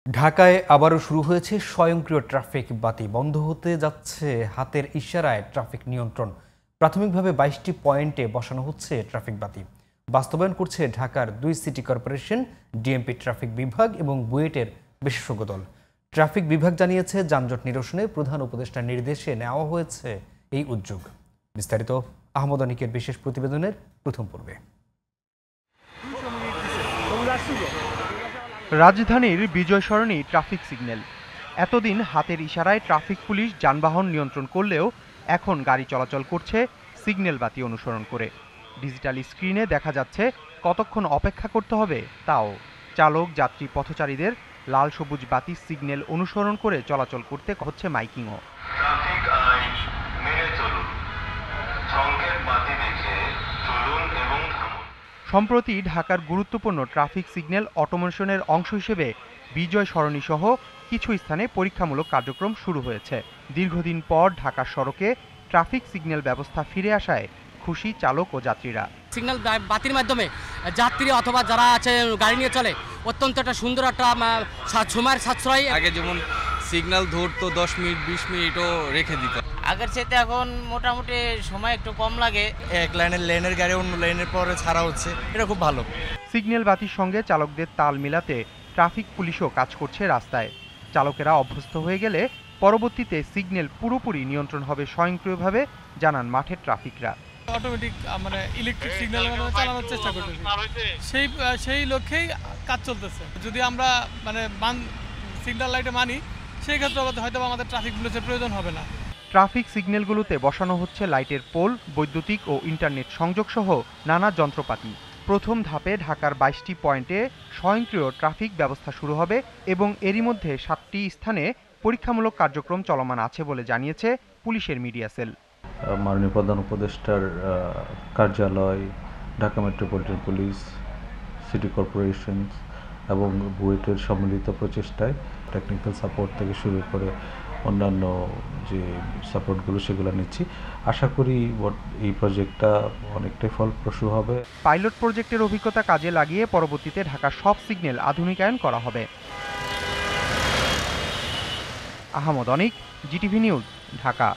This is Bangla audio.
ঢাকায় আবারও শুরু হয়েছে স্বয়ংক্রিয় ট্রাফিক বাতি। বন্ধ হতে যাচ্ছে হাতের ইশারায় ট্রাফিক নিয়ন্ত্রণ। প্রাথমিকভাবে ২২টি পয়েন্টে বসানো হচ্ছে ট্রাফিক বাতি। বাস্তবায়ন করছে ঢাকার ২ সিটি কর্পোরেশন, ডিএমপি ট্রাফিক বিভাগ এবং বুয়েটের বিশেষজ্ঞ দল। ট্রাফিক বিভাগ জানিয়েছে, যানজট নিরসনে প্রধান উপদেষ্টার নির্দেশে নেওয়া হয়েছে এই উদ্যোগ। বিস্তারিত আহমদ অনিকের বিশেষ প্রতিবেদনের প্রথম পর্বে। রাজধানীর বিজয় সরণি ট্রাফিক সিগন্যাল। এতদিন হাতের ইশারায় ট্রাফিক পুলিশ যানবাহন নিয়ন্ত্রণ করলেও এখন গাড়ি চলাচল করছে সিগন্যাল বাতি অনুসরণ করে। ডিজিটাল স্ক্রিনে দেখা যাচ্ছে কতক্ষণ অপেক্ষা করতে হবে তাও। চালক, যাত্রী, পথচারীদের লাল সবুজ বাতি সিগন্যাল অনুসরণ করে চলাচল করতে হচ্ছে মাইকিংও। সম্প্রতি ঢাকার গুরুত্বপূর্ণ ট্রাফিক সিগন্যাল অটোমেশনের অংশ হিসেবে বিজয় সরণি সহ কিছু স্থানে পরীক্ষামূলক কার্যক্রম শুরু হয়েছে। দীর্ঘদিন পর ঢাকার সড়কে ট্রাফিক সিগন্যাল ব্যবস্থা ফিরে আসায় খুশি চালক ও যাত্রীরা। সিগন্যাল বাতির মাধ্যমে যাত্রী অথবা যারা আছে গাড়ি নিয়ে চলে অত্যন্ত একটা সুন্দর একটা সময়ের সাশ্রয়। আগে যেমন সিগন্যাল ধরতো 10 মিনিট 20 মিনিটও রেখে দিত। আগের চাইতে এখন মোটামুটি সময় একটু কম লাগে। এক লেনের গাড়ি অন্য লেনের পরে ছাড়া হচ্ছে, এটা খুব ভালো। সিগন্যাল বাতির সঙ্গে চালকদের তাল মিলাতে ট্রাফিক পুলিশও কাজ করছে রাস্তায়। চালকেরা অভ্যস্ত হয়ে গেলে পরবর্তীতে সিগন্যাল পুরোপুরি নিয়ন্ত্রণ হবে স্বয়ংক্রিয়ভাবে, জানান মাঠের ট্রাফিকরা। অটোমেটিক ইলেকট্রিক সিগন্যাল চালানোর চেষ্টা করতেছি, সেই লক্ষ্যেই কাজ চলতেছে। যদি আমরা সিগন্যাল লাইটে মানি, সেই ক্ষেত্রে হয়তো আমাদের ট্রাফিক পুলিশের প্রয়োজন হবে না। ট্রাফিক সিগন্যালগুলোতে বসানো হচ্ছে লাইটের পোল, বৈদ্যুতিক ও ইন্টারনেট সংযোগ সহ নানা যন্ত্রপাতি। প্রথম ধাপে ঢাকার ২২টি পয়েন্টে স্বয়ংক্রিয় ট্রাফিক ব্যবস্থা শুরু হবে এবং এরই মধ্যে ৭টি স্থানে পরীক্ষামূলক কার্যক্রম চলমান আছে বলে জানিয়েছে পুলিশের মিডিয়া সেল। মাননীয় প্রধান উপদেষ্টার কার্যালয়, Dhaka metropolitan police, city corporation এবং বুয়েটের সম্মিলিত প্রচেষ্টায় টেকনিক্যাল সাপোর্ট থেকে শুরু করে অন্যান্য যে সাপোর্টগুলো সেগুলো নিচ্ছি। আশা করি এই প্রজেক্টটা অনেকটাই ফলপ্রসূ হবে। পাইলট প্রজেক্টের অভিজ্ঞতা কাজে লাগিয়ে পরবর্তীতে ঢাকার সব সিগন্যাল আধুনিকায়ন করা হবে। আহমদ অনিক, জিটিভি নিউজ, ঢাকা।